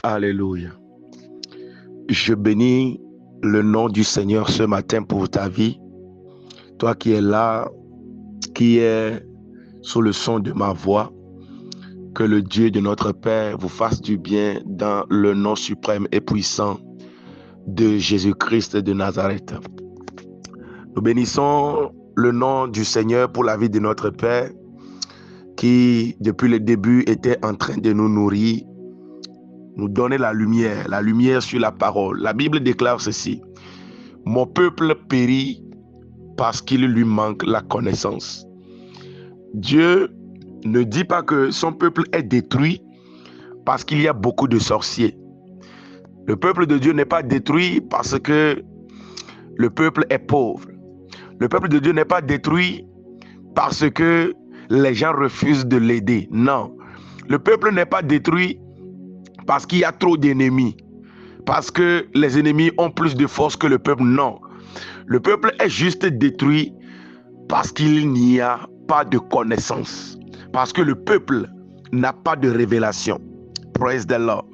Alléluia. Je bénis le nom du Seigneur ce matin pour ta vie. Toi qui es là, qui est sous le son de ma voix, que le Dieu de notre Père vous fasse du bien dans le nom suprême et puissant de Jésus-Christ de Nazareth. Nous bénissons le nom du Seigneur pour la vie de notre Père qui, depuis le début, était en train de nous nourrir, nous donner la lumière sur la parole. La Bible déclare ceci: mon peuple périt parce qu'il lui manque la connaissance. Dieu ne dit pas que son peuple est détruit parce qu'il y a beaucoup de sorciers. Le peuple de Dieu n'est pas détruit parce que le peuple est pauvre. Le peuple de Dieu n'est pas détruit parce que les gens refusent de l'aider. Non. Le peuple n'est pas détruit parce qu'il y a trop d'ennemis, parce que les ennemis ont plus de force que le peuple. Non. Le peuple est juste détruit parce qu'il n'y a pas de connaissance, parce que le peuple n'a pas de révélation. Praise the Lord.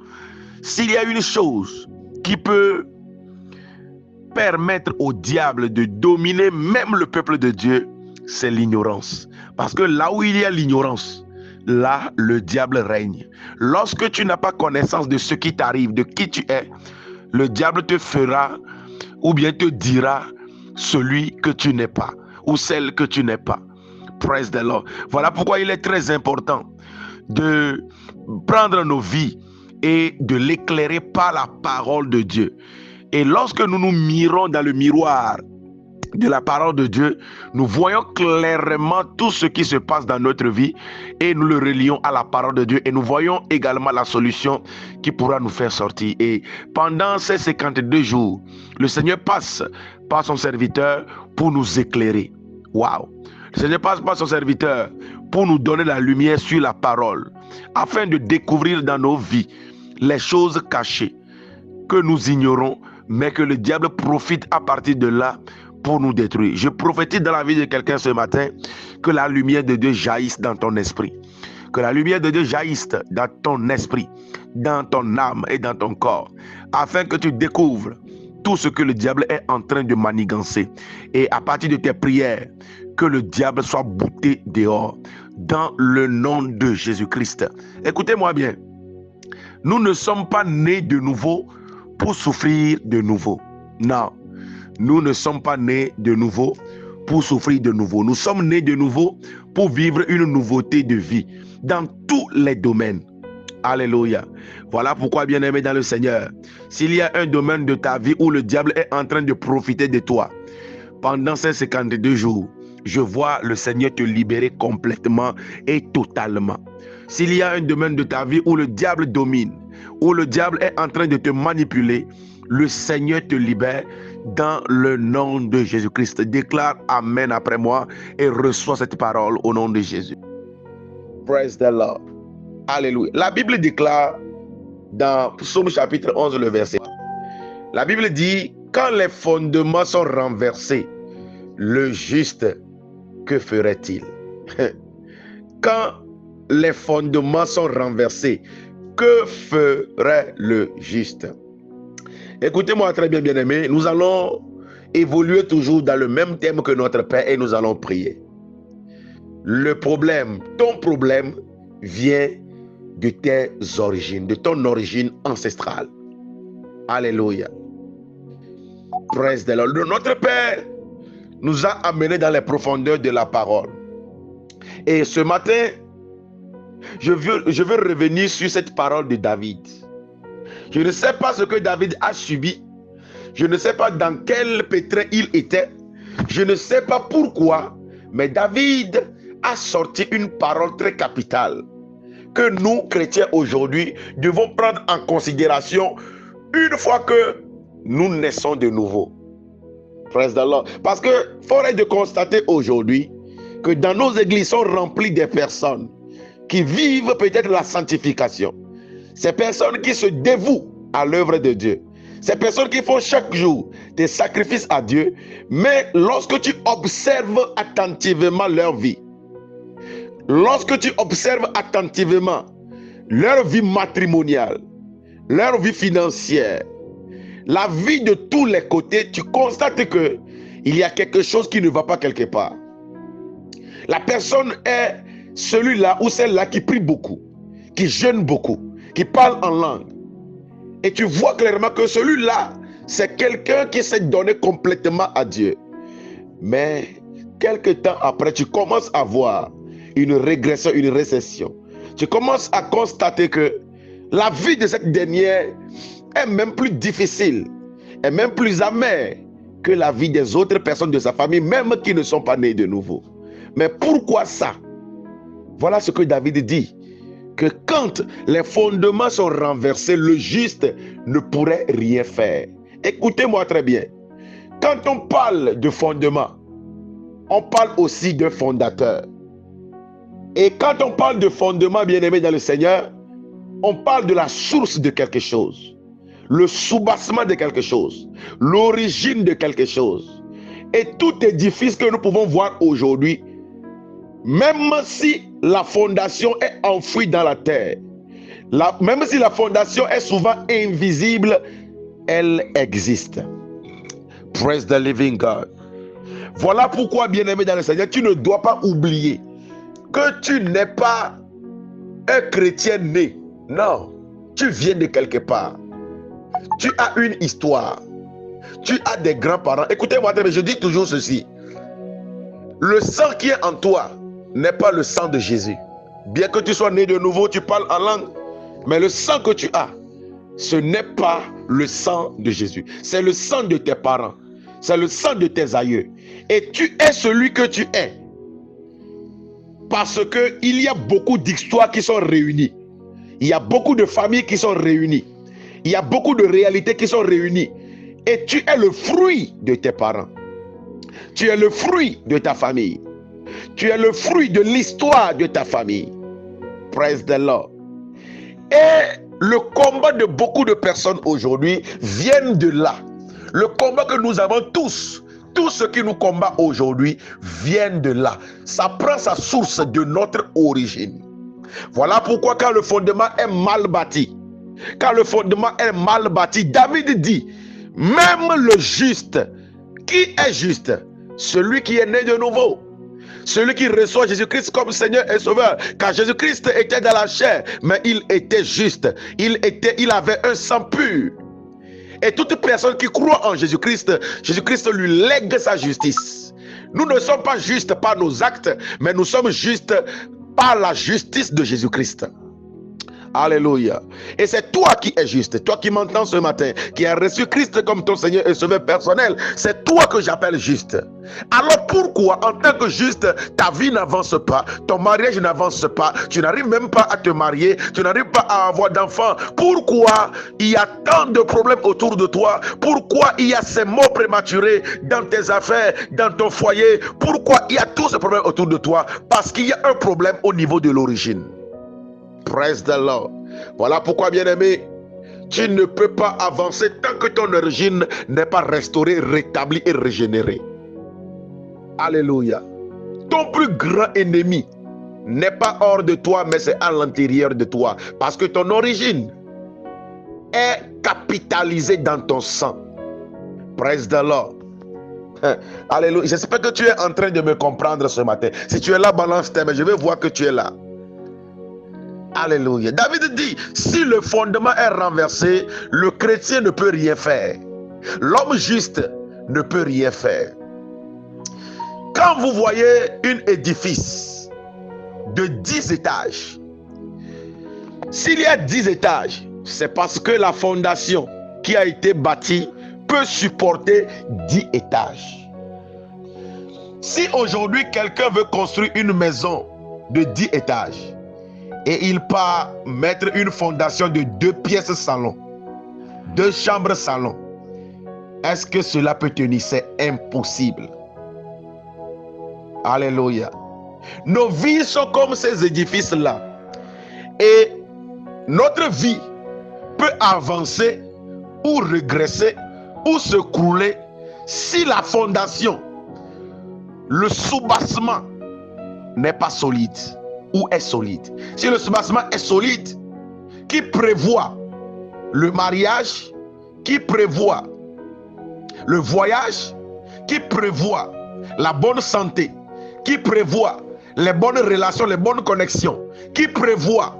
S'il y a une chose qui peut permettre au diable de dominer même le peuple de Dieu, c'est l'ignorance. Parce que là où il y a l'ignorance, là, le diable règne. Lorsque tu n'as pas connaissance de ce qui t'arrive, de qui tu es, le diable te fera ou bien te dira celui que tu n'es pas ou celle que tu n'es pas. Praise the Lord. Voilà pourquoi il est très important de prendre nos vies et de l'éclairer par la parole de Dieu. Et lorsque nous nous mirons dans le miroir de la parole de Dieu, nous voyons clairement tout ce qui se passe dans notre vie et nous le relions à la parole de Dieu et nous voyons également la solution qui pourra nous faire sortir. Et pendant ces 52 jours, le Seigneur passe par son serviteur pour nous éclairer. Waouh! Le Seigneur passe par son serviteur pour nous donner la lumière sur la parole, afin de découvrir dans nos vies les choses cachées que nous ignorons, mais que le diable profite à partir de là pour nous détruire. Je prophétise dans la vie de quelqu'un ce matin que la lumière de Dieu jaillisse dans ton esprit. Que la lumière de Dieu jaillisse dans ton esprit, dans ton âme et dans ton corps, afin que tu découvres tout ce que le diable est en train de manigancer. Et à partir de tes prières, que le diable soit bouté dehors, dans le nom de Jésus-Christ. Écoutez-moi bien. Nous ne sommes pas nés de nouveau pour souffrir de nouveau. Non. Nous ne sommes pas nés de nouveau pour souffrir de nouveau. Nous sommes nés de nouveau pour vivre une nouveauté de vie dans tous les domaines. Alléluia. Voilà pourquoi, bien-aimé dans le Seigneur, s'il y a un domaine de ta vie où le diable est en train de profiter de toi, pendant ces 52 jours, je vois le Seigneur te libérer complètement et totalement. S'il y a un domaine de ta vie où le diable domine, où le diable est en train de te manipuler, le Seigneur te libère dans le nom de Jésus-Christ. Déclare Amen après moi et reçois cette parole au nom de Jésus. Praise the Lord. Alléluia. La Bible déclare dans Psaume chapitre 11, le verset. La Bible dit, quand les fondements sont renversés, le juste, que ferait-il? Quand les fondements sont renversés, que ferait le juste? Écoutez-moi très bien, bien-aimés, nous allons évoluer toujours dans le même thème que notre Père et nous allons prier. Le problème, ton problème vient de tes origines, de ton origine ancestrale. Alléluia. Praise the Lord. Notre Père nous a amenés dans les profondeurs de la parole. Et ce matin, je veux revenir sur cette parole de David. Je ne sais pas ce que David a subi. Je ne sais pas dans quel pétrin il était. Je ne sais pas pourquoi. Mais David a sorti une parole très capitale que nous, chrétiens, aujourd'hui, devons prendre en considération une fois que nous naissons de nouveau. Praise the Lord. Parce que forêt de constater aujourd'hui que dans nos églises sont remplies des personnes qui vivent peut-être la sanctification. Ces personnes qui se dévouent à l'œuvre de Dieu. Ces personnes qui font chaque jour des sacrifices à Dieu. Mais lorsque tu observes attentivement leur vie, lorsque tu observes attentivement leur vie matrimoniale, leur vie financière, la vie de tous les côtés, tu constates que il y a quelque chose qui ne va pas quelque part. La personne est celui-là ou celle-là qui prie beaucoup, qui jeûne beaucoup, qui parle en langue. Et tu vois clairement que celui-là, c'est quelqu'un qui s'est donné complètement à Dieu. Mais quelque temps après, tu commences à voir une régression, une récession. Tu commences à constater que la vie de cette dernière est même plus difficile, est même plus amère que la vie des autres personnes de sa famille, même qui ne sont pas nées de nouveau. Mais pourquoi ça? Voilà ce que David dit, que quand les fondements sont renversés, le juste ne pourrait rien faire. Écoutez-moi très bien. Quand on parle de fondement, on parle aussi de fondateur. Et quand on parle de fondement, bien-aimé dans le Seigneur, on parle de la source de quelque chose, le soubassement de quelque chose, l'origine de quelque chose. Et tout édifice que nous pouvons voir aujourd'hui, même si la fondation est enfouie dans la terre, même si la fondation est souvent invisible, elle existe. Praise the living God. Voilà pourquoi, bien-aimé dans le Seigneur, tu ne dois pas oublier que tu n'es pas un chrétien né. Non, tu viens de quelque part. Tu as une histoire. Tu as des grands-parents. Écoutez-moi, je dis toujours ceci. Le sang qui est en toi n'est pas le sang de Jésus. Bien que tu sois né de nouveau, tu parles en langue, mais le sang que tu as, ce n'est pas le sang de Jésus. C'est le sang de tes parents. C'est le sang de tes aïeux. Et tu es celui que tu es. Parce qu'il y a beaucoup d'histoires qui sont réunies. Il y a beaucoup de familles qui sont réunies. Il y a beaucoup de réalités qui sont réunies. Et tu es le fruit de tes parents. Tu es le fruit de ta famille. Tu es le fruit de l'histoire de ta famille. Praise the Lord. Et le combat de beaucoup de personnes aujourd'hui vient de là. Le combat que nous avons tous, tout ce qui nous combat aujourd'hui vient de là. Ça prend sa source de notre origine. Voilà pourquoi quand le fondement est mal bâti, David dit, même le juste, qui est juste? Celui qui est né de nouveau. Celui qui reçoit Jésus-Christ comme Seigneur et Sauveur. Car Jésus-Christ était dans la chair, mais il était juste. Il avait un sang pur. Et toute personne qui croit en Jésus-Christ, Jésus-Christ lui lègue sa justice. Nous ne sommes pas justes par nos actes, mais nous sommes justes par la justice de Jésus-Christ. Alléluia. Et c'est toi qui es juste, toi qui m'entends ce matin, qui as reçu Christ comme ton Seigneur et Sauveur personnel, c'est toi que j'appelle juste. Alors pourquoi en tant que juste, ta vie n'avance pas, ton mariage n'avance pas, tu n'arrives même pas à te marier, tu n'arrives pas à avoir d'enfants? Pourquoi il y a tant de problèmes autour de toi? Pourquoi il y a ces morts prématurés dans tes affaires, dans ton foyer? Pourquoi il y a tous ces problèmes autour de toi? Parce qu'il y a un problème au niveau de l'origine. Praise the Lord. Voilà pourquoi, bien-aimé, tu ne peux pas avancer tant que ton origine n'est pas restaurée, rétablie et régénérée. Alléluia. Ton plus grand ennemi n'est pas hors de toi, mais c'est à l'intérieur de toi. Parce que ton origine est capitalisée dans ton sang. Praise the Lord. Alléluia. J'espère que tu es en train de me comprendre ce matin. Si tu es là, balance tes mains. Je vais voir que tu es là. Alléluia. David dit, si le fondement est renversé, le chrétien ne peut rien faire. L'homme juste ne peut rien faire. Quand vous voyez un édifice de 10 étages, s'il y a 10 étages, c'est parce que la fondation qui a été bâtie peut supporter 10 étages. Si aujourd'hui quelqu'un veut construire une maison de 10 étages, et il part mettre une fondation de 2 pièces salon, 2 chambres salon, est-ce que cela peut tenir? C'est impossible. Alléluia. Nos vies sont comme ces édifices-là. Et notre vie peut avancer ou régresser ou se crouler si la fondation, le soubassement n'est pas solide ou est solide. Si le soubassement est solide, qui prévoit le mariage, qui prévoit le voyage, qui prévoit la bonne santé, qui prévoit les bonnes relations, les bonnes connexions, qui prévoit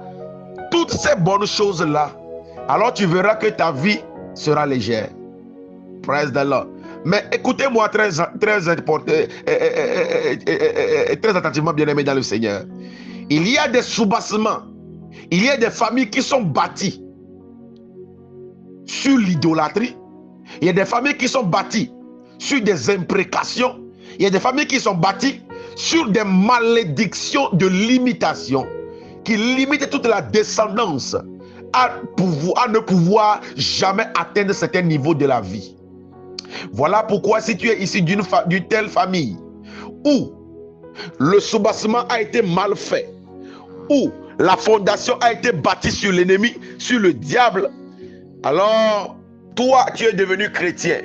toutes ces bonnes choses-là, alors tu verras que ta vie sera légère. Praise the Lord. Mais écoutez-moi très attentivement, bien-aimés dans le Seigneur. Il y a des soubassements, il y a des familles qui sont bâties sur l'idolâtrie, il y a des familles qui sont bâties sur des imprécations, il y a des familles qui sont bâties sur des malédictions de limitation qui limitent toute la descendance à ne pouvoir jamais atteindre certains niveaux de la vie. Voilà pourquoi si tu es ici d'une telle famille où le soubassement a été mal fait, où la fondation a été bâtie sur l'ennemi, sur le diable, alors toi tu es devenu chrétien.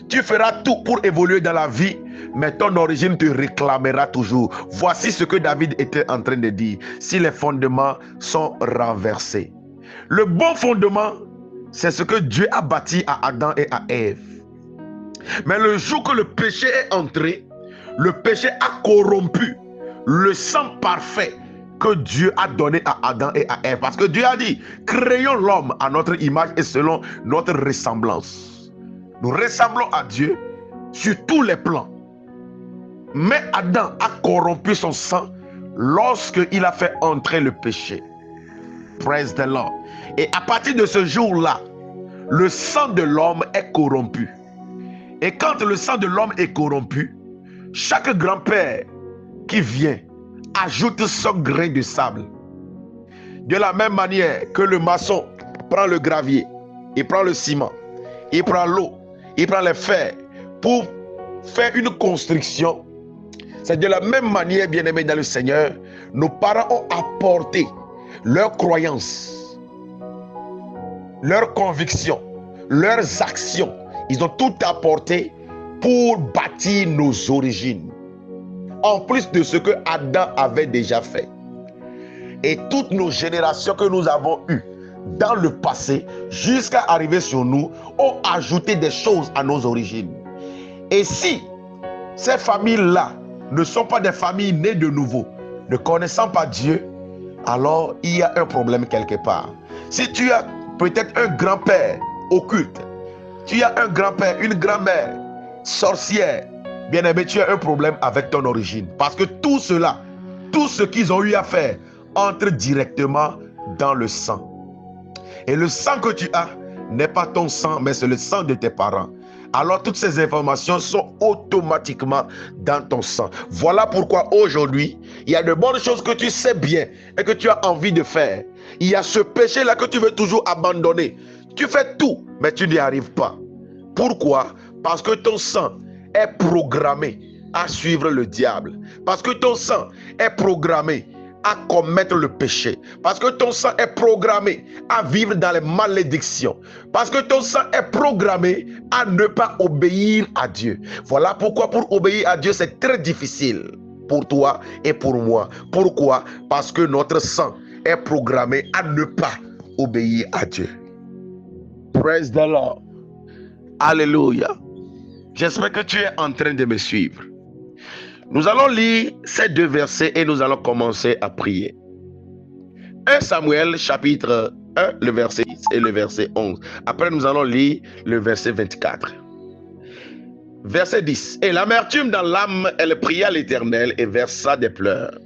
Tu feras tout pour évoluer dans la vie, mais ton origine te réclamera toujours. Voici ce que David était en train de dire. Si les fondements sont renversés. Le bon fondement, c'est ce que Dieu a bâti à Adam et à Ève. Mais le jour que le péché est entré, le péché a corrompu le sang parfait que Dieu a donné à Adam et à Ève. Parce que Dieu a dit, créons l'homme à notre image et selon notre ressemblance. Nous ressemblons à Dieu sur tous les plans. Mais Adam a corrompu son sang lorsqu'il a fait entrer le péché. Praise the Lord. Et à partir de ce jour-là, le sang de l'homme est corrompu. Et quand le sang de l'homme est corrompu, chaque grand-père qui vient ajoute son grain de sable. De la même manière que le maçon prend le gravier, il prend le ciment, il prend l'eau, il prend les fers pour faire une construction. C'est de la même manière, bien-aimés dans le Seigneur, nos parents ont apporté leurs croyances, leurs convictions, leurs actions. Ils ont tout apporté pour bâtir nos origines. En plus de ce que Adam avait déjà fait. Et toutes nos générations que nous avons eues dans le passé, jusqu'à arriver sur nous, ont ajouté des choses à nos origines. Et si ces familles-là ne sont pas des familles nées de nouveau, ne connaissant pas Dieu, alors il y a un problème quelque part. Si tu as peut-être un grand-père occulte, tu as un grand-père, une grand-mère sorcière, bien aimé, tu as un problème avec ton origine. Parce que tout cela, tout ce qu'ils ont eu à faire, entre directement dans le sang. Et le sang que tu as n'est pas ton sang, mais c'est le sang de tes parents. Alors toutes ces informations sont automatiquement dans ton sang. Voilà pourquoi aujourd'hui, il y a de bonnes choses que tu sais bien et que tu as envie de faire. Il y a ce péché-là que tu veux toujours abandonner. Tu fais tout, mais tu n'y arrives pas. Pourquoi? Parce que ton sang est programmé à suivre le diable. Parce que ton sang est programmé à commettre le péché. Parce que ton sang est programmé à vivre dans les malédictions. Parce que ton sang est programmé à ne pas obéir à Dieu. Voilà pourquoi pour obéir à Dieu, c'est très difficile pour toi et pour moi. Pourquoi? Parce que notre sang est programmé à ne pas obéir à Dieu. Praise the Lord. Alléluia. J'espère que tu es en train de me suivre. Nous allons lire ces deux versets et nous allons commencer à prier. 1 Samuel chapitre 1, le verset 10 et le verset 11. Après, nous allons lire le verset 24. Verset 10. Et l'amertume dans l'âme, elle pria l'Éternel et versa des pleurs.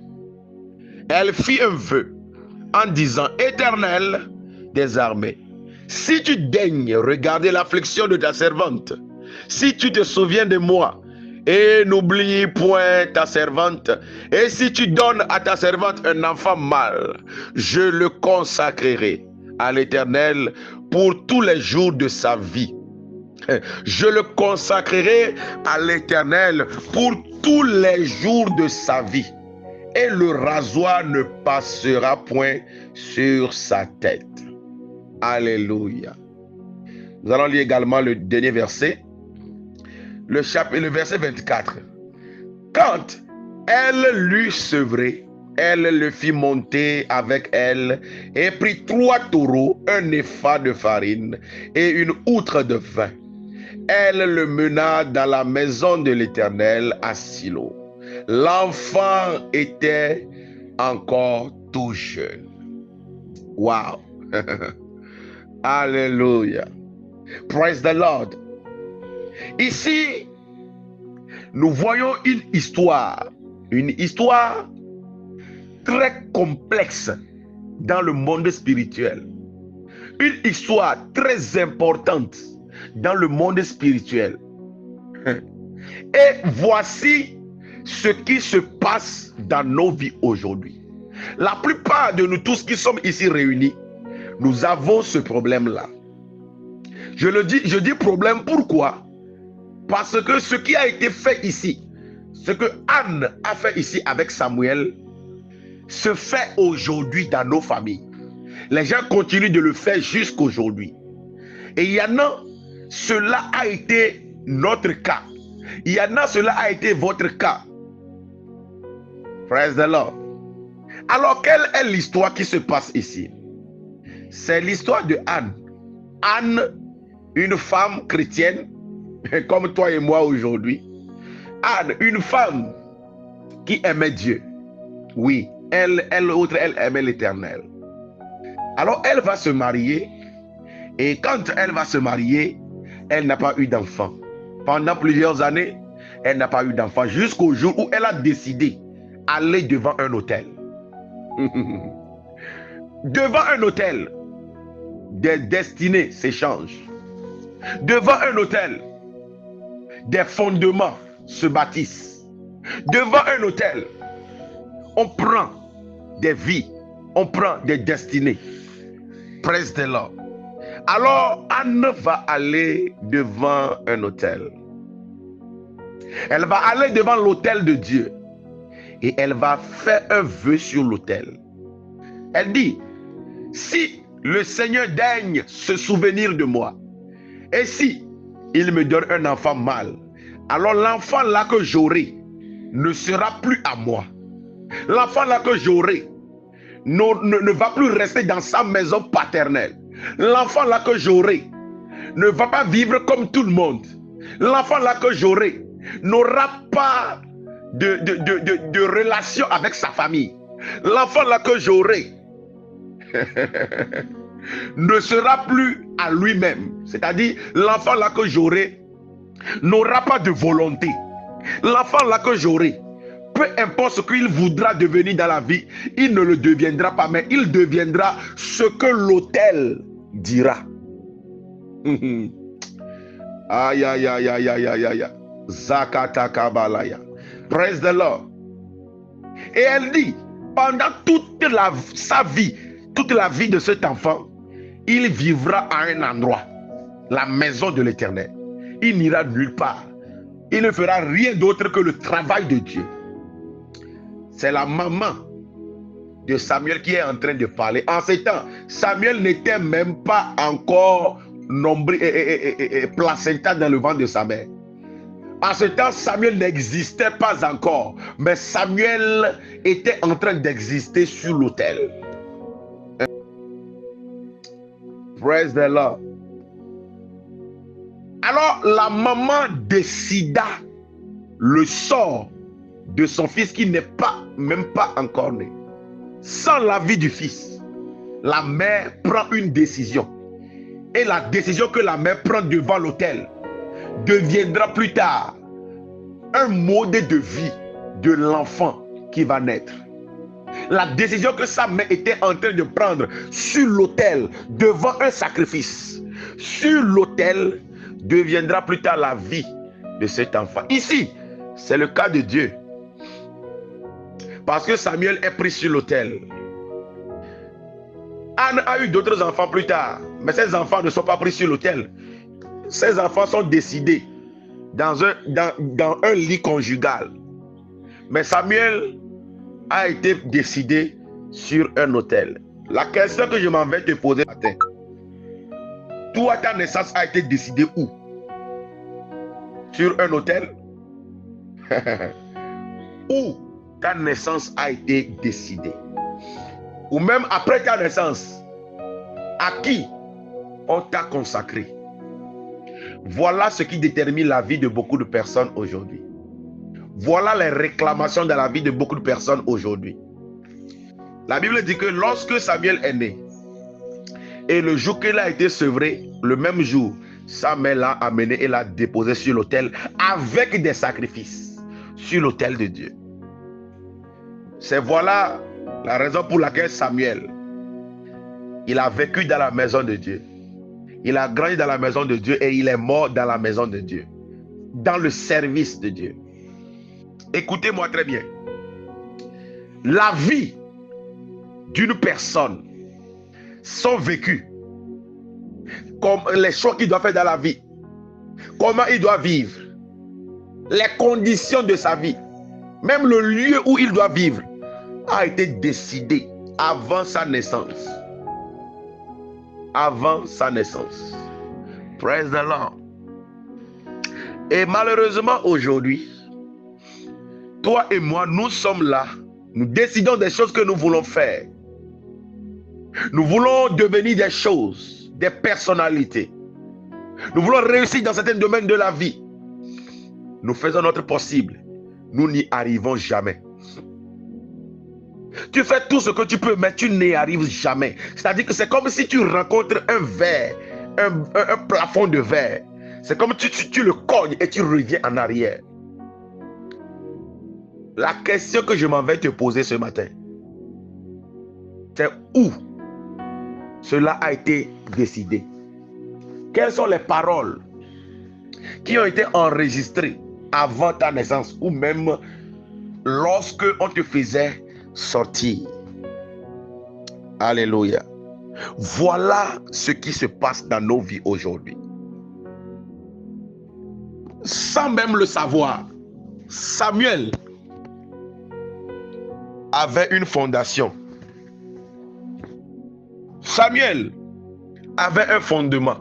Elle fit un vœu en disant, Éternel des armées, si tu daignes regarder l'affliction de ta servante, si tu te souviens de moi, et n'oublie point ta servante, et si tu donnes à ta servante un enfant mâle, je le consacrerai à l'Éternel pour tous les jours de sa vie. Je le consacrerai à l'Éternel pour tous les jours de sa vie. Et le rasoir ne passera point sur sa tête. Alléluia. Nous allons lire également le dernier verset. Le verset 24. Quand elle l'eut sevré, Elle le fit monter avec elle et prit 3 taureaux, un épha de farine et une outre de vin. Elle le mena dans la maison de l'Éternel à Silo. L'enfant était encore tout jeune. Wow. Alléluia. Praise the Lord. Ici, nous voyons une histoire très complexe dans le monde spirituel. Une histoire très importante dans le monde spirituel. Et voici ce qui se passe dans nos vies aujourd'hui. La plupart de nous tous qui sommes ici réunis, nous avons ce problème-là. Je dis problème, pourquoi? Parce que ce qui a été fait ici, ce que Anne a fait ici avec Samuel, se fait aujourd'hui dans nos familles. Les gens continuent de le faire jusqu'aujourd'hui. Et il y en a, cela a été notre cas. Il y en a, cela a été votre cas. Praise the Lord. Alors, quelle est l'histoire qui se passe ici? C'est l'histoire de Anne. Anne, une femme chrétienne, comme toi et moi aujourd'hui. Anne, une femme qui aimait Dieu. Oui, elle aimait l'Éternel. Alors, elle va se marier. Et quand elle va se marier, elle n'a pas eu d'enfant. Pendant plusieurs années, elle n'a pas eu d'enfant. Jusqu'au jour où elle a décidé d'aller devant un autel. Devant un autel, des destinées s'échangent. Devant un autel, des fondements se bâtissent. Devant un autel, on prend des vies, on prend des destinées. Praise the Lord. Alors, Anne va aller devant un autel. Elle va aller devant l'autel de Dieu. Et elle va faire un vœu sur l'autel. Elle dit, si le Seigneur daigne se souvenir de moi, et si il me donne un enfant mâle, alors l'enfant là que j'aurai ne sera plus à moi. L'enfant là que j'aurai ne va plus rester dans sa maison paternelle. L'enfant là que j'aurai ne va pas vivre comme tout le monde. L'enfant là que j'aurai n'aura pas de relation avec sa famille. L'enfant là que j'aurai ne sera plus à lui-même. C'est-à-dire, l'enfant là que j'aurai n'aura pas de volonté. L'enfant là que j'aurai, peu importe ce qu'il voudra devenir dans la vie, il ne le deviendra pas, mais il deviendra ce que l'autel dira. Aïe, aïe, aïe, aïe, aïe, aïe, aïe. Zakata Kabalaya. Praise the Lord. Et elle dit, pendant toute sa vie, toute la vie de cet enfant, il vivra à un endroit, la maison de l'Éternel. Il n'ira nulle part. Il ne fera rien d'autre que le travail de Dieu. C'est la maman de Samuel qui est en train de parler. En ces temps, Samuel n'était même pas encore nombril et placenta dans le ventre de sa mère. En ce temps, Samuel n'existait pas encore, mais Samuel était en train d'exister sur l'autel. Praise the Lord. Alors, la maman décida le sort de son fils qui n'est même pas encore né. Sans l'avis du fils, la mère prend une décision. Et la décision que la mère prend devant l'autel deviendra plus tard un mode de vie de l'enfant qui va naître. La décision que sa mère était en train de prendre sur l'autel devant un sacrifice, sur l'autel, deviendra plus tard la vie de cet enfant. Ici, c'est le cas de Dieu. Parce que Samuel est pris sur l'autel. Anne a eu d'autres enfants plus tard, mais ces enfants ne sont pas pris sur l'autel. Ces enfants sont décidés dans un lit conjugal. Mais Samuel a été décidé sur un autel. La question que je m'en vais te poser ce matin, toi, ta naissance a été décidée où? Sur un autel? Ou ta naissance a été décidée. Ou même après ta naissance, à qui on t'a consacré. Voilà ce qui détermine la vie de beaucoup de personnes aujourd'hui. Voilà les réclamations dans la vie de beaucoup de personnes aujourd'hui. La Bible dit que lorsque Samuel est né, et le jour qu'il a été sevré, le même jour, Samuel l'a amené et l'a déposé sur l'autel avec des sacrifices, sur l'autel de Dieu. C'est voilà la raison pour laquelle Samuel, il a vécu dans la maison de Dieu. Il a grandi dans la maison de Dieu et il est mort dans la maison de Dieu, dans le service de Dieu. Écoutez-moi très bien. La vie d'une personne sont vécues comme les choix qu'il doit faire dans la vie, comment il doit vivre, les conditions de sa vie, même le lieu où il doit vivre a été décidé avant sa naissance. Avant sa naissance. Praise the Lord. Et malheureusement aujourd'hui, toi et moi, nous sommes là, nous décidons des choses que nous voulons faire. Nous voulons devenir des choses, des personnalités. Nous voulons réussir dans certains domaines de la vie. Nous faisons notre possible. Nous n'y arrivons jamais. Tu fais tout ce que tu peux, mais tu n'y arrives jamais. C'est-à-dire que c'est comme si tu rencontres un verre, un plafond de verre. C'est comme tu le cognes et tu reviens en arrière. La question que je m'en vais te poser ce matin, c'est où cela a été décidé? Quelles sont les paroles qui ont été enregistrées avant ta naissance ou même lorsque on te faisait sortir? Alléluia. Voilà ce qui se passe dans nos vies aujourd'hui. Sans même le savoir, Samuel avait une fondation. Samuel avait un fondement.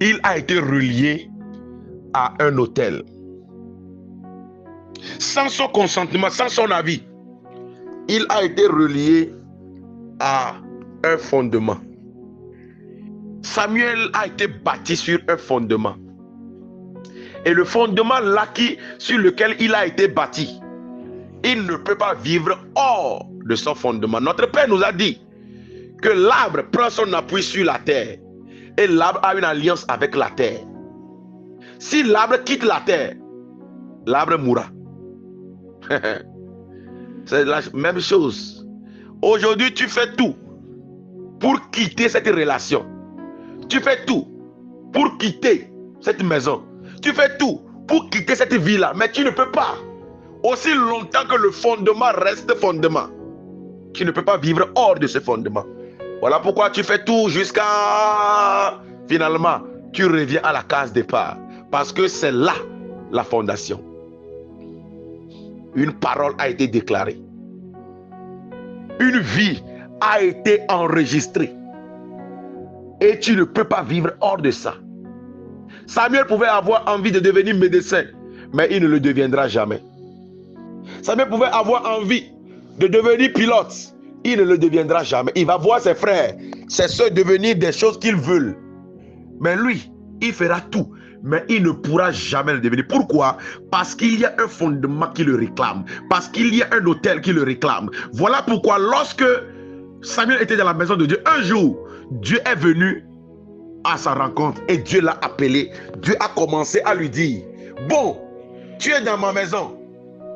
Il a été relié à un autel. Sans son consentement, sans son avis, il a été relié à un fondement. Samuel a été bâti sur un fondement. Et le fondement là sur lequel il a été bâti, il ne peut pas vivre hors de son fondement. Notre Père nous a dit que l'arbre prend son appui sur la terre. Et l'arbre a une alliance avec la terre. Si l'arbre quitte la terre, l'arbre mourra. C'est la même chose. Aujourd'hui, tu fais tout pour quitter cette relation. Tu fais tout pour quitter cette maison. Tu fais tout pour quitter cette vie-là. Mais tu ne peux pas. Aussi longtemps que le fondement reste fondement, tu ne peux pas vivre hors de ce fondement. Voilà pourquoi tu fais tout jusqu'à... Finalement, tu reviens à la case départ. Parce que c'est là la fondation. Une parole a été déclarée. Une vie a été enregistrée. Et tu ne peux pas vivre hors de ça. Samuel pouvait avoir envie de devenir médecin, mais il ne le deviendra jamais. Samuel pouvait avoir envie de devenir pilote. Il ne le deviendra jamais. Il va voir ses frères, ses soeurs devenir des choses qu'ils veulent. Mais lui, il fera tout. Mais il ne pourra jamais le devenir. Pourquoi? Parce qu'il y a un fondement qui le réclame. Parce qu'il y a un autel qui le réclame. Voilà pourquoi lorsque Samuel était dans la maison de Dieu, un jour, Dieu est venu à sa rencontre. Et Dieu l'a appelé. Dieu a commencé à lui dire, bon, tu es dans ma maison.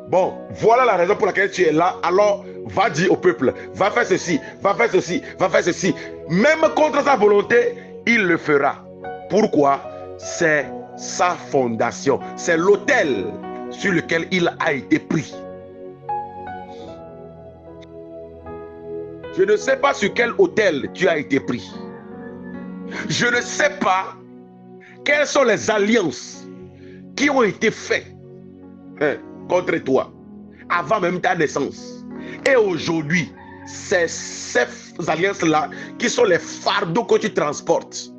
Bon, voilà la raison pour laquelle tu es là. Alors, va dire au peuple, va faire ceci, va faire ceci, va faire ceci. Même contre sa volonté, il le fera. Pourquoi? C'est sa fondation. C'est l'autel sur lequel il a été pris. Je ne sais pas sur quel autel tu as été pris. Je ne sais pas quelles sont les alliances qui ont été faites contre toi avant même ta naissance. Et aujourd'hui, c'est ces alliances-là qui sont les fardeaux que tu transportes.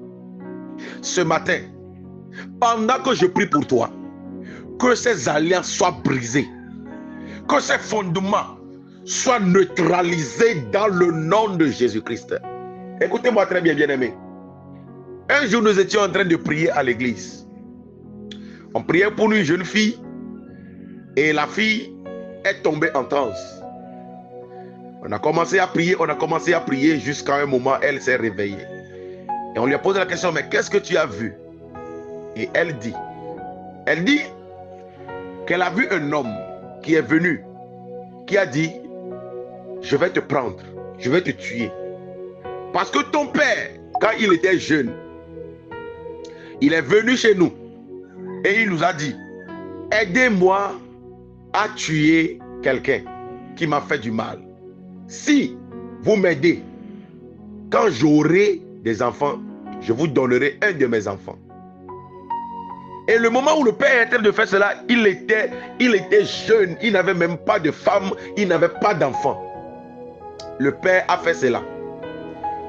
Ce matin, pendant que je prie pour toi, que ces alliances soient brisées, Que ces fondements soient neutralisés dans le nom de Jésus-Christ. Écoutez-moi très bien, bien-aimés. Un jour, nous étions en train de prier à l'église. On priait pour une jeune fille et la fille est tombée en transe. On a commencé à prier jusqu'à un moment, elle s'est réveillée. Et on lui a posé la question, mais qu'est-ce que tu as vu? Et elle dit qu'elle a vu un homme qui est venu, qui a dit, je vais te prendre, je vais te tuer. Parce que ton père, quand il était jeune, il est venu chez nous et il nous a dit, aidez-moi à tuer quelqu'un qui m'a fait du mal. Si vous m'aidez, quand j'aurai des enfants, je vous donnerai un de mes enfants. Et le moment où le père est en train de faire cela, il était jeune, il n'avait même pas de femme, il n'avait pas d'enfant. Le père a fait cela.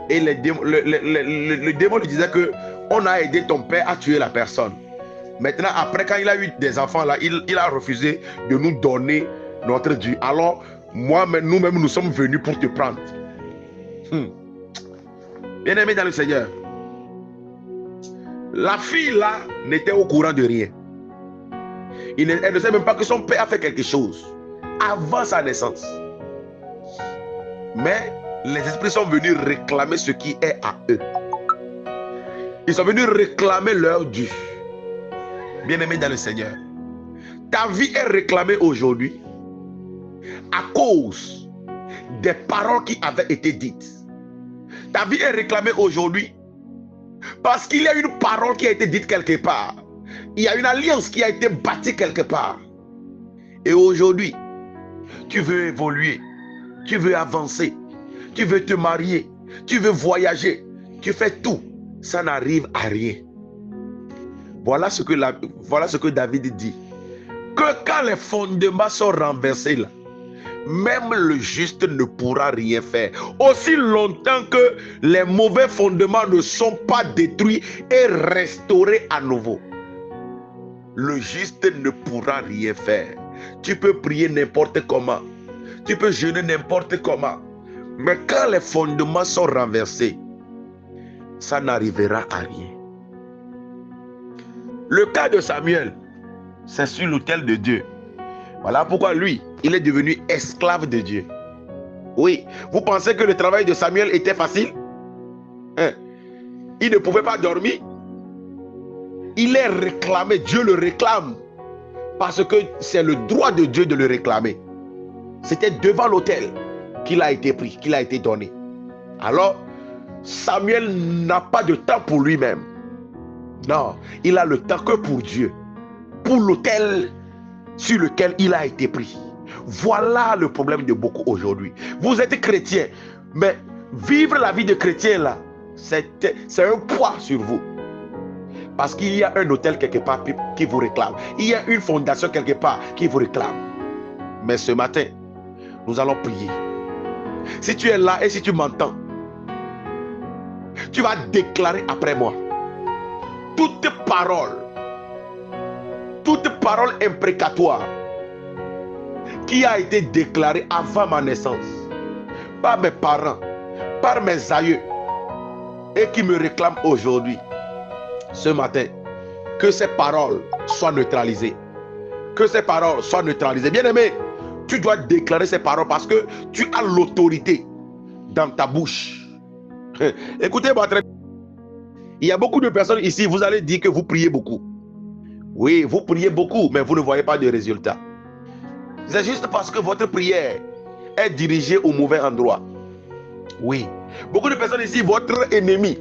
Et le démon lui disait que on a aidé ton père à tuer la personne. Maintenant, après, quand il a eu des enfants là, il a refusé de nous donner notre dû. Alors, nous-mêmes, nous sommes venus pour te prendre. Bien-aimé dans le Seigneur, la fille là n'était au courant de rien. Elle ne sait même pas que son père a fait quelque chose avant sa naissance. Mais les esprits sont venus réclamer ce qui est à eux. Ils sont venus réclamer leur dû. Bien-aimé dans le Seigneur, ta vie est réclamée aujourd'hui à cause des paroles qui avaient été dites. Ta vie est réclamée aujourd'hui parce qu'il y a une parole qui a été dite quelque part. Il y a une alliance qui a été bâtie quelque part. Et aujourd'hui, tu veux évoluer, tu veux avancer, tu veux te marier, tu veux voyager, tu fais tout. Ça n'arrive à rien. Voilà ce que David dit. Que quand les fondements sont renversés là, même le juste ne pourra rien faire. Aussi longtemps que les mauvais fondements ne sont pas détruits et restaurés à nouveau, le juste ne pourra rien faire. Tu peux prier n'importe comment, tu peux jeûner n'importe comment, mais quand les fondements sont renversés, ça n'arrivera à rien. Le cas de Samuel, c'est sur l'autel de Dieu. Voilà pourquoi lui, il est devenu esclave de Dieu. Oui, vous pensez que le travail de Samuel était facile? Il ne pouvait pas dormir. Il est réclamé, Dieu le réclame. Parce que c'est le droit de Dieu de le réclamer. C'était devant l'autel qu'il a été pris, qu'il a été donné. Alors, Samuel n'a pas de temps pour lui-même. Non, il a le temps que pour Dieu. Pour l'autel sur lequel il a été pris. Voilà le problème de beaucoup aujourd'hui. Vous êtes chrétien, mais vivre la vie de chrétien là, c'est un poids sur vous. Parce qu'il y a un autel quelque part qui vous réclame. Il y a une fondation quelque part qui vous réclame. Mais ce matin, nous allons prier. Si tu es là et si tu m'entends, tu vas déclarer après moi. Toute parole imprécatoire qui a été déclarée avant ma naissance par mes parents, par mes aïeux et qui me réclament aujourd'hui, ce matin, que ces paroles soient neutralisées. Que ces paroles soient neutralisées. Bien-aimé, tu dois déclarer ces paroles parce que tu as l'autorité dans ta bouche. Écoutez-moi très bien. Il y a beaucoup de personnes ici, vous allez dire que vous priez beaucoup. Oui, vous priez beaucoup, mais vous ne voyez pas de résultat. C'est juste parce que votre prière est dirigée au mauvais endroit. Oui. Beaucoup de personnes ici, votre ennemi,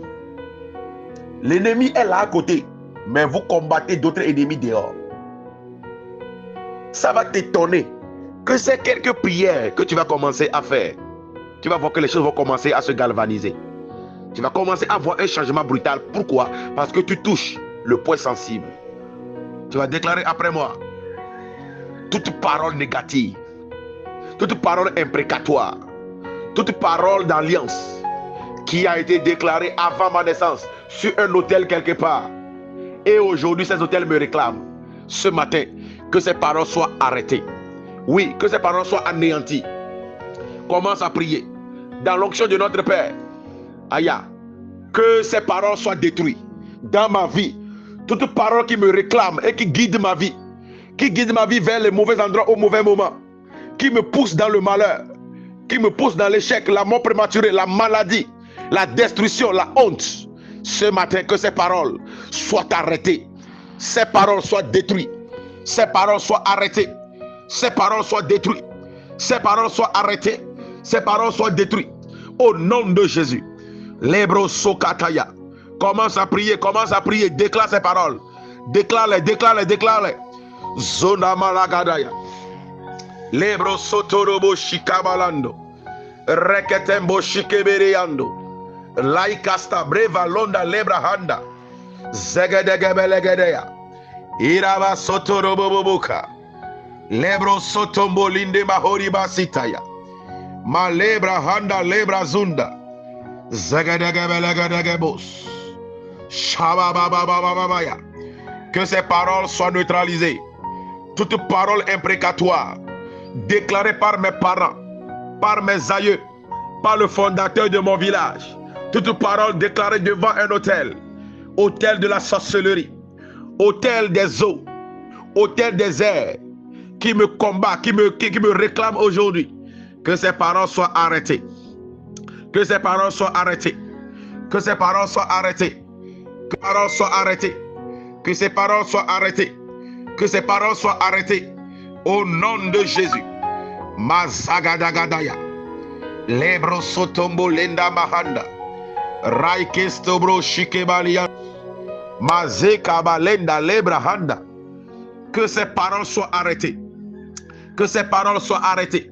l'ennemi est là à côté, mais vous combattez d'autres ennemis dehors. Ça va t'étonner que c'est quelques prières que tu vas commencer à faire. Tu vas voir que les choses vont commencer à se galvaniser. Tu vas commencer à voir un changement brutal. Pourquoi? Parce que tu touches le point sensible. Tu vas déclarer après moi. Toute parole négative, toute parole imprécatoire, toute parole d'alliance qui a été déclarée avant ma naissance sur un autel quelque part. Et aujourd'hui, ces autels me réclament. Ce matin, que ces paroles soient arrêtées. Oui, que ces paroles soient anéanties. Commence à prier. Dans l'onction de notre Père. Aya. Que ces paroles soient détruites. Dans ma vie. Toute parole qui me réclame et qui guide ma vie. Qui guide ma vie vers les mauvais endroits au mauvais moment. Qui me pousse dans le malheur. Qui me pousse dans l'échec, la mort prématurée, la maladie, la destruction, la honte. Ce matin, que ces paroles soient arrêtées. Ces paroles soient détruites. Ces paroles soient arrêtées. Ces paroles soient détruites. Ces paroles soient arrêtées. Ces paroles soient détruites. Au nom de Jésus. Lebro Sokataya. Commence à prier, déclare ces paroles. Déclare-les. Zona Malagadaya. Lebro Sotorobo Shikabalando. Reketembo Shikeberiando. Laikasta Breva Londa Lebrahanda. Zegedegebelegedea. Iraba Sotorobo Bobuka. Lebro Sotombo Linde Mahoriba Sitaya. Ma Lebra Handa Lebra Zunda. Zegedegebelegedebos. Shababababababaya. Que ces paroles soient neutralisées. Toute parole imprécatoire déclarée par mes parents, par mes aïeux, par le fondateur de mon village. Toute parole déclarée devant un autel. Autel de la sorcellerie. Autel des eaux. Autel des airs. Qui me combat, qui me réclame aujourd'hui. Que ces paroles soient arrêtées. Que ces paroles soient arrêtées. Que ces paroles soient arrêtées. Que ces paroles soient arrêtées. Que ces paroles soient arrêtées. Que ces paroles soient arrêtées. Au nom de Jésus. Mazagadagadaya. Lebro sotombo lenda mahanda. Raikestobro shikebalia. Mazekaba lenda lebra handa. Que ces paroles soient arrêtées. Que ces paroles soient arrêtées.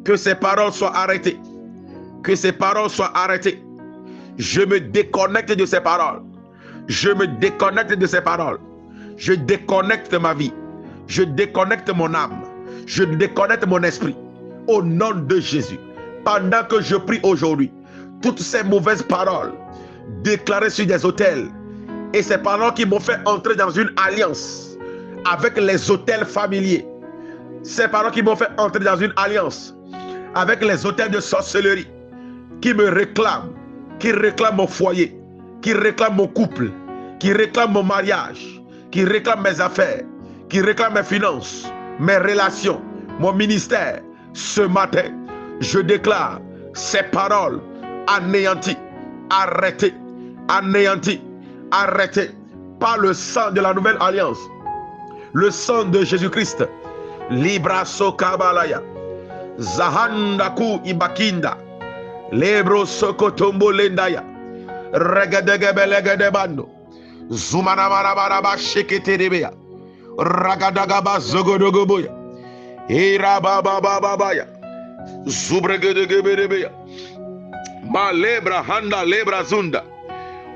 Que ces paroles soient arrêtées. Que ces paroles soient arrêtées. Je me déconnecte de ces paroles. Je me déconnecte de ces paroles. Je déconnecte ma vie. Je déconnecte mon âme. Je déconnecte mon esprit. Au nom de Jésus. Pendant que je prie aujourd'hui, toutes ces mauvaises paroles déclarées sur des autels et ces paroles qui m'ont fait entrer dans une alliance avec les autels familiers, ces paroles qui m'ont fait entrer dans une alliance avec les autels de sorcellerie qui me réclament, qui réclament mon foyer, qui réclament mon couple, qui réclament mon mariage, qui réclament mes affaires, qui réclament mes finances, mes relations, mon ministère. Ce matin, je déclare ces paroles anéanties, arrêtées, anéanties, arrêtées par le sang de la nouvelle alliance, le sang de Jésus-Christ. Libra sokabalaya, zahandaku ibakinda, lebro sokotombo lendaya, regadegebelegedebando, zumanabarabaraba sheketerebeya, ragadagaba zogodogoboya, irababababaya, zubregedegeberebeya, ma lebra handa lebra zunda,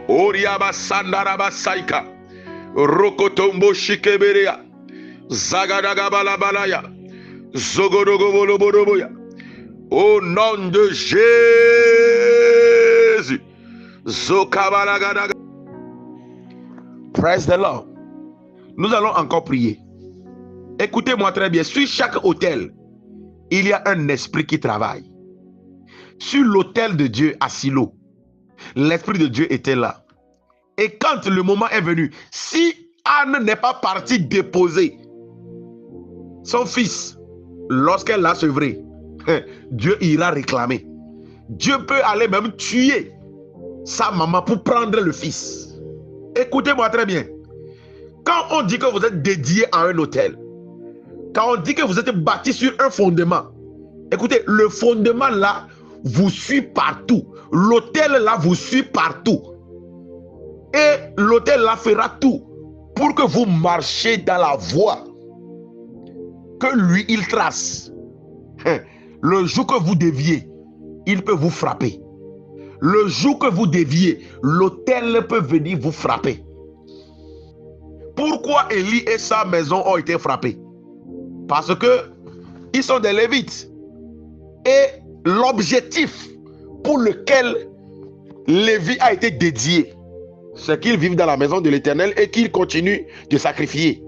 oriaba sandaraba saika, rokotombo shikebereya, zagadagabalabalaya, zogodogobolobodoboya. Au nom de Jésus. Zokabalagadaga. Praise the Lord. Nous allons encore prier. Écoutez-moi très bien. Sur chaque autel, il y a un esprit qui travaille. Sur l'autel de Dieu à Silo, l'esprit de Dieu était là. Et quand le moment est venu, si Anne n'est pas partie déposer son fils lorsqu'elle l'a sevré, Dieu ira réclamer. Dieu peut aller même tuer sa maman pour prendre le fils. Écoutez-moi très bien. Quand on dit que vous êtes dédié à un autel, quand on dit que vous êtes bâti sur un fondement, écoutez, le fondement là vous suit partout. L'autel là vous suit partout. Et l'autel là fera tout pour que vous marchiez dans la voie que lui il trace. Le jour que vous déviez, il peut vous frapper. Le jour que vous déviez, l'autel peut venir vous frapper. Pourquoi Élie et sa maison ont été frappés? Parce que ils sont des Lévites. Et l'objectif pour lequel Lévi a été dédié, c'est qu'ils vivent dans la maison de l'Éternel et qu'ils continuent de sacrifier.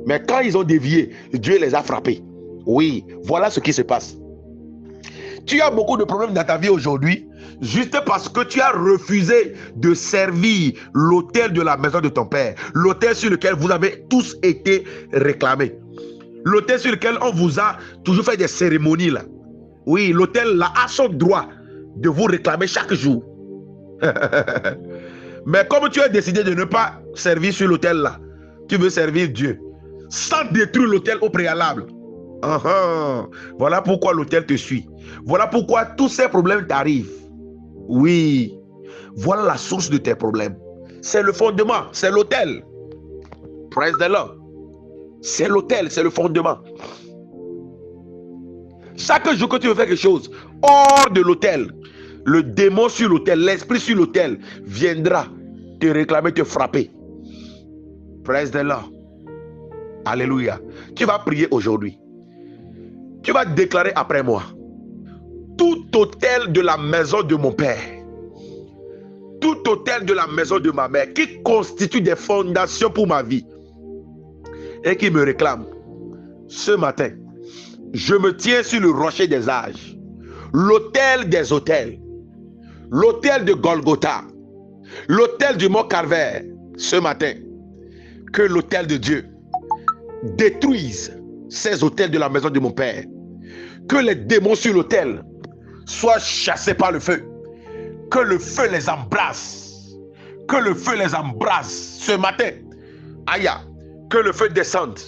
Mais quand ils ont dévié, Dieu les a frappés. Oui, voilà ce qui se passe. Tu as beaucoup de problèmes dans ta vie aujourd'hui, juste parce que tu as refusé de servir l'autel de la maison de ton père, l'autel sur lequel vous avez tous été réclamés, l'autel sur lequel on vous a toujours fait des cérémonies là. Oui, l'autel là a son droit de vous réclamer chaque jour. Mais comme tu as décidé de ne pas servir sur l'autel là, tu veux servir Dieu sans détruire l'autel au préalable. Voilà pourquoi l'autel te suit. Voilà pourquoi tous ces problèmes t'arrivent. Oui, voilà la source de tes problèmes. C'est le fondement, c'est l'autel. Praise the Lord. C'est l'autel, c'est le fondement. Chaque jour que tu veux faire quelque chose hors de l'autel, le démon sur l'autel, l'esprit sur l'autel viendra te réclamer, te frapper. Praise the Lord. Alléluia. Tu vas prier aujourd'hui. Tu vas déclarer après moi: tout autel de la maison de mon père, tout autel de la maison de ma mère qui constitue des fondations pour ma vie et qui me réclame, ce matin, je me tiens sur le rocher des âges, l'autel des autels, l'autel de Golgotha, l'autel du mont Calvaire. Ce matin, que l'autel de Dieu détruise ces autels de la maison de mon père, que les démons sur l'autel soient chassés par le feu, que le feu les embrasse, que le feu les embrasse ce matin. Aïe, que le feu descende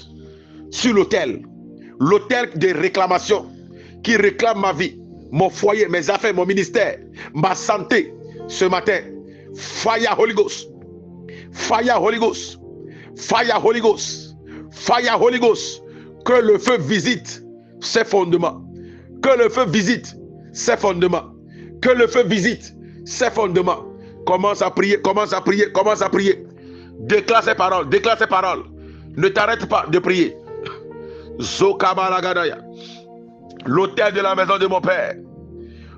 sur l'autel, l'autel des réclamations qui réclame ma vie, mon foyer, mes affaires, mon ministère, ma santé. Ce matin, fire Holy Ghost, fire Holy Ghost, fire Holy Ghost, fire Holy Ghost. Que le feu visite ses fondements, que le feu visite ses fondements, que le feu visite ses fondements. Commence à prier, commence à prier, commence à prier. Déclare ces paroles, déclare ces paroles. Ne t'arrête pas de prier. Zokamalagadaya. L'autel de la maison de mon père,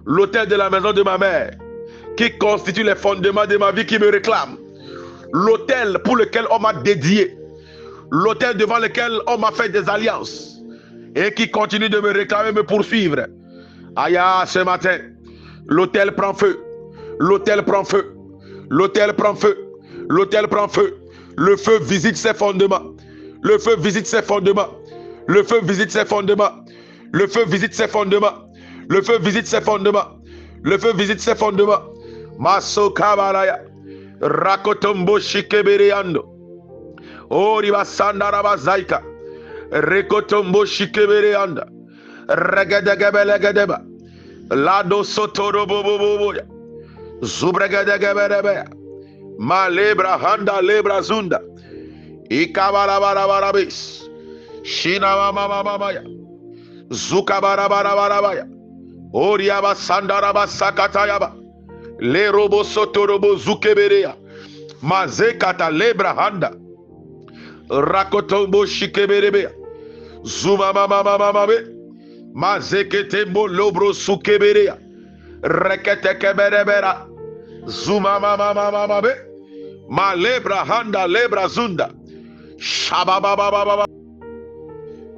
l'autel de la maison de ma mère, qui constitue les fondements de ma vie, qui me réclame. L'autel pour lequel on m'a dédié, l'autel devant lequel on m'a fait des alliances et qui continue de me réclamer, me poursuivre. Aïe, ce matin, l'autel prend feu, l'autel prend feu, l'autel prend feu, l'autel prend feu. Le feu visite ses fondements, le feu visite ses fondements, le feu visite ses fondements, le feu visite ses fondements, le feu visite ses fondements, le feu visite ses fondements. Masoka baraya, rakotombo shikebereando. Oriba sandaraba zaika, rekotombo shikebereanda, regadegabelegedeba, lado sotoroboboboya, zubregadegaberebe, ma lebra handa lebra zunda, ikabarabarabarabis, shinamamamamaya, zukabarabarabarabaya, oriaba sandaraba sakatayaba, le robo sotorobo zukeberea, mazekata lebra handa, rakotombo shikeberebe, zuma mama mama be, mazeketembo lobro sukeberea, reketekeberebera, zuma mama mama be, ma lebra handa lebra zunda, shabababababa.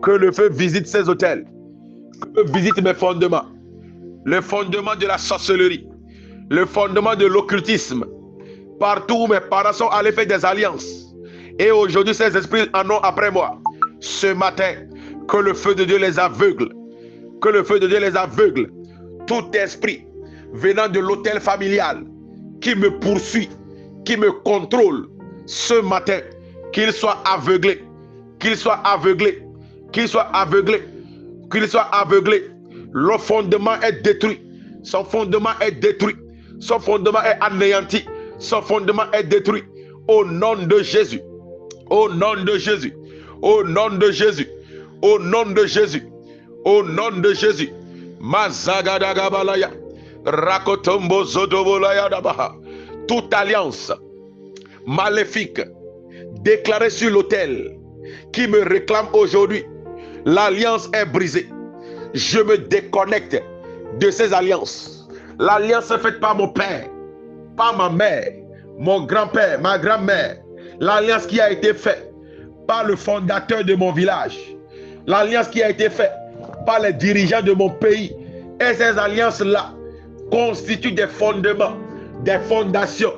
Que le feu visite ces hôtels, que le feu visite mes fondements, le fondement de la sorcellerie, le fondement de l'occultisme, partout où mes parents sont allés faire des alliances. Et aujourd'hui, ces esprits en ont après moi. Ce matin, que le feu de Dieu les aveugle. Que le feu de Dieu les aveugle. Tout esprit venant de l'autel familial qui me poursuit, qui me contrôle, ce matin, qu'il soit aveuglé. Qu'il soit aveuglé. Qu'il soit aveuglé. Qu'il soit aveuglé. Le fondement est détruit. Son fondement est détruit. Son fondement est anéanti. Son fondement est détruit. Au nom de Jésus. Au nom de Jésus, au nom de Jésus, au nom de Jésus, au nom de Jésus. Mazagadagabalaya, rakotombo zodobolaya dabaha. Toute alliance maléfique déclarée sur l'autel qui me réclame aujourd'hui, l'alliance est brisée. Je me déconnecte de ces alliances. L'alliance est faite par mon père, par ma mère, mon grand-père, ma grand-mère. L'alliance qui a été faite par le fondateur de mon village. L'alliance qui a été faite par les dirigeants de mon pays. Et ces alliances-là constituent des fondements, des fondations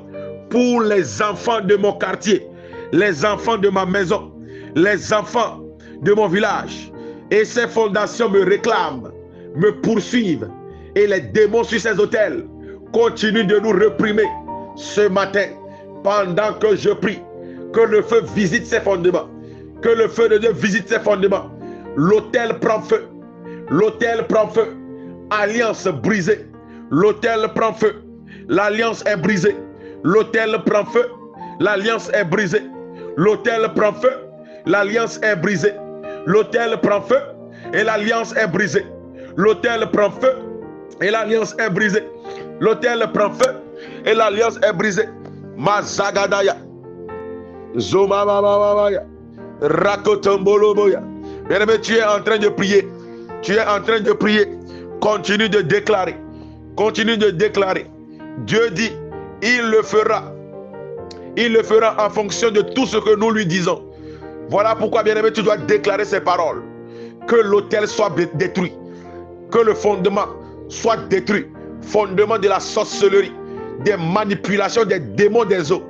pour les enfants de mon quartier, les enfants de ma maison, les enfants de mon village. Et ces fondations me réclament, me poursuivent. Et les démons sur ces autels continuent de nous réprimer ce matin. Pendant que je prie, que le feu visite ces fondements. Que le feu de Dieu visite ces fondements. L'autel prend feu. L'autel prend feu. Alliance brisée. L'autel prend feu. L'alliance est brisée. L'autel prend feu. L'alliance est brisée. L'autel prend feu. L'alliance est brisée. L'autel prend feu. Et l'alliance est brisée. L'autel prend feu. Et l'alliance est brisée. L'autel prend feu. Et l'alliance est brisée. Mazagadaya. Zomamamamaya. Rakotomboloboya. Bien-aimé, tu es en train de prier. Tu es en train de prier. Continue de déclarer. Continue de déclarer. Dieu dit, il le fera. Il le fera en fonction de tout ce que nous lui disons. Voilà pourquoi, bien-aimé, tu dois déclarer ces paroles. Que l'autel soit détruit. Que le fondement soit détruit. Fondement de la sorcellerie, des manipulations des démons des eaux.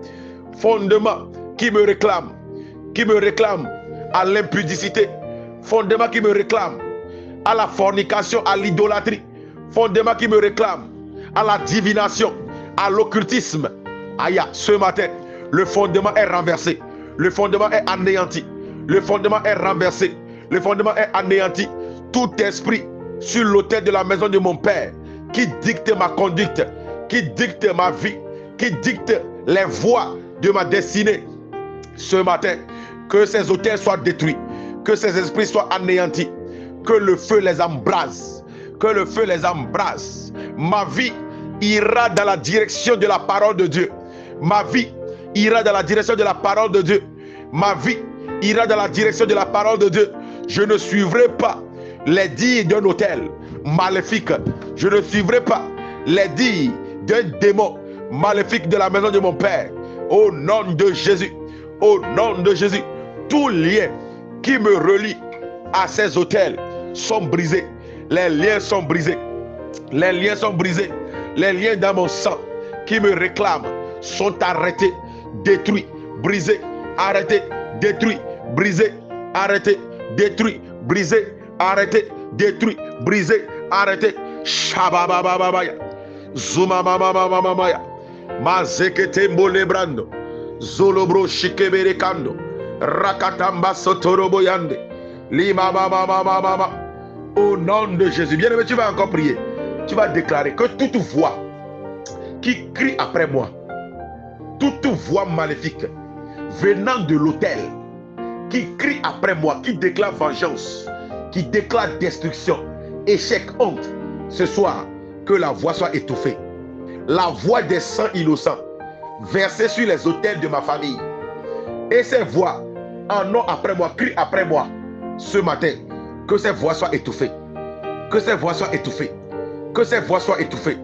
Fondement qui me réclame à l'impudicité. Fondement qui me réclame à la fornication, à l'idolâtrie. Fondement qui me réclame à la divination, à l'occultisme. Aïe, ce matin, le fondement est renversé. Le fondement est anéanti. Le fondement est renversé. Le fondement est anéanti. Tout esprit sur l'autel de la maison de mon Père qui dicte ma conduite, qui dicte ma vie, qui dicte les voies de ma destinée. Ce matin, que ces autels soient détruits, que ces esprits soient anéantis, que le feu les embrase, que le feu les embrase. Ma vie ira dans la direction de la parole de Dieu. Ma vie ira dans la direction de la parole de Dieu. Ma vie ira dans la direction de la parole de Dieu. Je ne suivrai pas les dires d'un autel maléfique. Je ne suivrai pas les dires d'un démon maléfique de la maison de mon Père. Au nom de Jésus, au nom de Jésus, tous liens qui me relient à ces autels sont brisés. Les liens sont brisés. Les liens sont brisés. Les liens dans mon sang qui me réclament sont arrêtés, détruits, brisés, arrêtés, détruits, brisés, arrêtés, détruits, brisés, arrêtés, détruits, brisés, arrêtés. Shababababaya. Zumamamamamamaya. Mazeketembo lebrando. Zolobro shikeberekando. Rakatamba sotoroboyande. Limamamamamama. Au nom de Jésus. Bien aimé, tu vas encore prier. Tu vas déclarer que toute voix qui crie après moi, toute voix maléfique venant de l'autel, qui crie après moi, qui déclare vengeance, qui déclare destruction, échec, honte, ce soir, que la voix soit étouffée. La voix des sangs innocents versés sur les autels de ma famille. Et ces voix en ont après moi, crient après moi. Ce matin, que ces voix soient étouffées. Que ces voix soient étouffées. Que ces voix soient étouffées.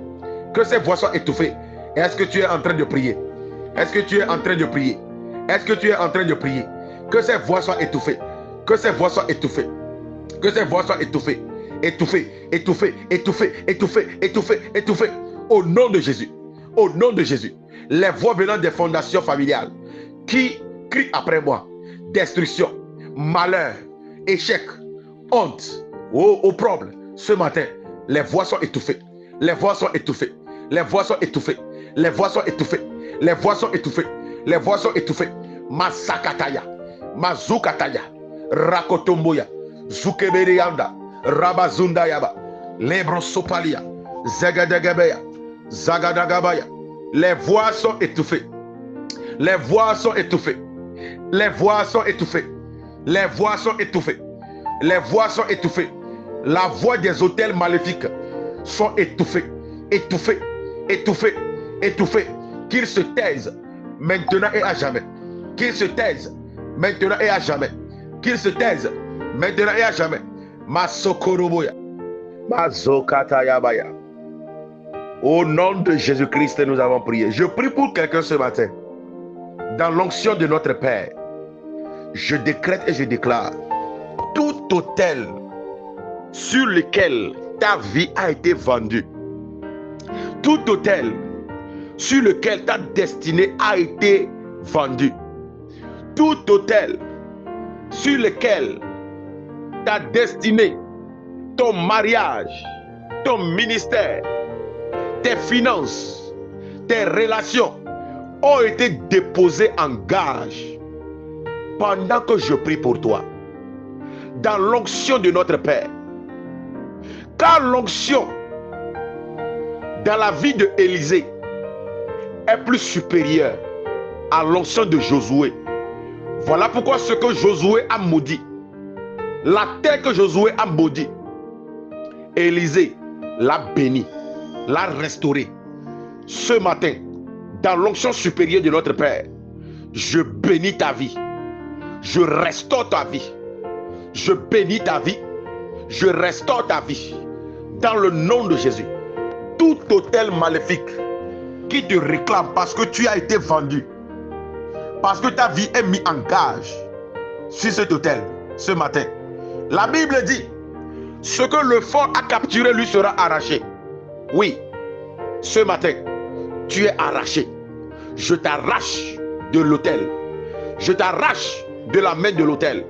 Que ces voix soient étouffées. Est-ce que tu es en train de prier? Est-ce que tu es en train de prier? Est-ce que tu es en train de prier? Que ces voix soient étouffées. Que ces voix soient étouffées. Que ces voix soient étouffées. Étouffées, étouffées, étouffées, étouffées, étouffées, étouffées. Au nom de Jésus. Au nom de Jésus. Les voix venant des fondations familiales qui crient après moi. Destruction, malheur, échec, honte, opprobre. Ce matin, les voix sont étouffées. Les voix sont étouffées. Les voix sont étouffées. Les voix sont étouffées. Les voix sont étouffées. Les voix sont étouffées. Masakataya. Mazukataya. Rakotomboya. Zukeberianda. Rabazundayaba. Lebrosopalia. Zagadagabeya. Zagadagabaya. Les voix sont étouffées. Les voix sont étouffées. Les voix sont étouffées. Les voix sont étouffées. Les voix sont étouffées. La voix des autels maléfiques sont étouffées. Étouffées. Étouffées. Étouffées. Qu'ils se taisent maintenant et à jamais. Qu'ils se taisent maintenant et à jamais. Qu'ils se taisent maintenant et à jamais. Masokoroboya. Mazokatayabaya. Au nom de Jésus-Christ, nous avons prié. Je prie pour quelqu'un ce matin. Dans l'onction de notre Père, je décrète et je déclare tout autel sur lequel ta vie a été vendue, tout hôtel sur lequel ta destinée a été vendue, tout hôtel sur lequel ta destinée, ton mariage, ton ministère, tes finances, tes relations ont été déposés en gage pendant que je prie pour toi, dans l'onction de notre Père. Car l'onction dans la vie de Élisée est plus supérieure à l'onction de Josué. Voilà pourquoi ce que Josué a maudit, la terre que Josué a maudit, Élisée l'a béni, l'a restauré. Ce matin, dans l'onction supérieure de notre Père, je bénis ta vie, je restaure ta vie, je bénis ta vie, je restaure ta vie, dans le nom de Jésus. Tout hôtel maléfique qui te réclame parce que tu as été vendu, parce que ta vie est mise en gage sur cet hôtel ce matin. La Bible dit, ce que le fort a capturé lui sera arraché. Oui, ce matin, tu es arraché. Je t'arrache de l'autel. Je t'arrache de la main de l'autel.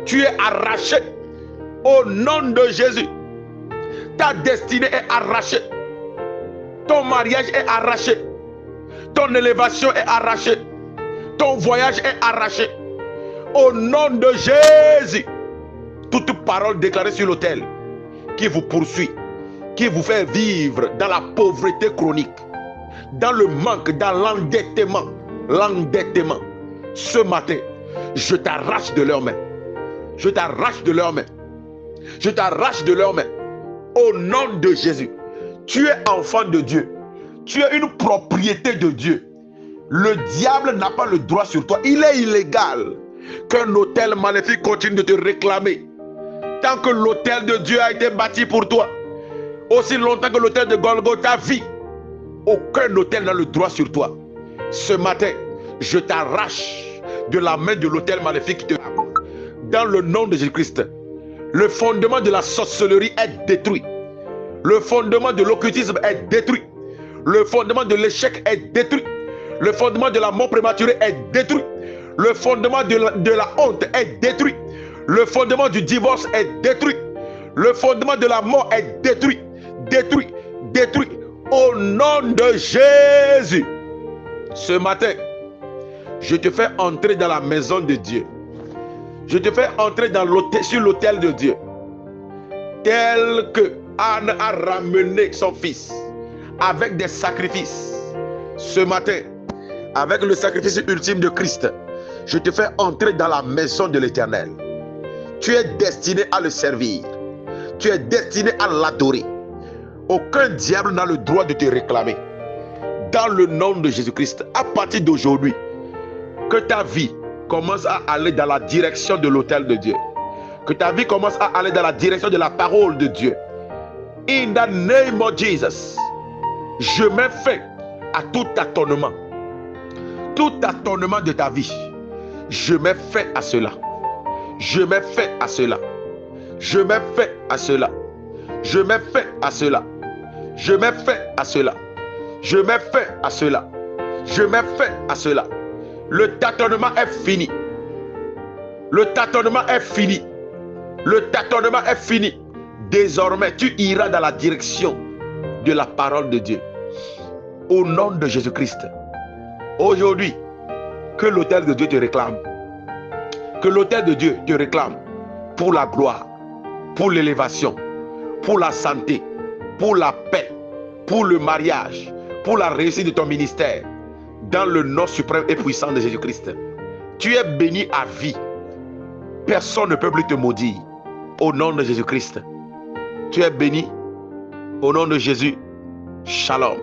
Tu es arraché au nom de Jésus. Ta destinée est arrachée. Ton mariage est arraché. Ton élévation est arrachée. Ton voyage est arraché. Au nom de Jésus. Toute parole déclarée sur l'autel qui vous poursuit, qui vous fait vivre dans la pauvreté chronique, dans le manque, dans l'endettement, ce matin, je t'arrache de leurs mains. Je t'arrache de leurs mains. Je t'arrache de leurs mains. Au nom de Jésus. Tu es enfant de Dieu. Tu es une propriété de Dieu. Le diable n'a pas le droit sur toi. Il est illégal qu'un hôtel maléfique continue de te réclamer. Tant que l'hôtel de Dieu a été bâti pour toi, aussi longtemps que l'hôtel de Golgotha vit, aucun hôtel n'a le droit sur toi. Ce matin, je t'arrache de la main de l'hôtel maléfique qui te raconte. Dans le nom de Jésus-Christ, le fondement de la sorcellerie est détruit. Le fondement de l'occultisme est détruit. Le fondement de l'échec est détruit. Le fondement de la mort prématurée est détruit. Le fondement de la honte est détruit. Le fondement du divorce est détruit. Le fondement de la mort est détruit. Détruit. Détruit. Au nom de Jésus. Ce matin, je te fais entrer dans la maison de Dieu. Je te fais entrer dans sur l'autel de Dieu. Tel que Anne a ramené son fils avec des sacrifices. Ce matin, avec le sacrifice ultime de Christ, je te fais entrer dans la maison de l'Éternel. Tu es destiné à le servir. Tu es destiné à l'adorer. Aucun diable n'a le droit de te réclamer. Dans le nom de Jésus-Christ, à partir d'aujourd'hui, que ta vie commence à aller dans la direction de l'autel de Dieu. Que ta vie commence à aller dans la direction de la parole de Dieu. In the name of Jesus, je mets fin à tout tâtonnement. Tout tâtonnement de ta vie. Je mets fin à cela. Je mets fin à cela. Je mets fin à cela. Je mets fin à cela. Je mets fin à cela. Je mets fin à cela. Je mets fin à cela. Le tâtonnement est fini. Le tâtonnement est fini. Le tâtonnement est fini. Désormais, tu iras dans la direction de la parole de Dieu. Au nom de Jésus-Christ. Aujourd'hui, que l'autel de Dieu te réclame. Que l'autel de Dieu te réclame pour la gloire, pour l'élévation, pour la santé, pour la paix, pour le mariage, pour la réussite de ton ministère. Dans le nom suprême et puissant de Jésus-Christ. Tu es béni à vie. Personne ne peut plus te maudire. Au nom de Jésus-Christ. Tu es béni. Au nom de Jésus. Shalom.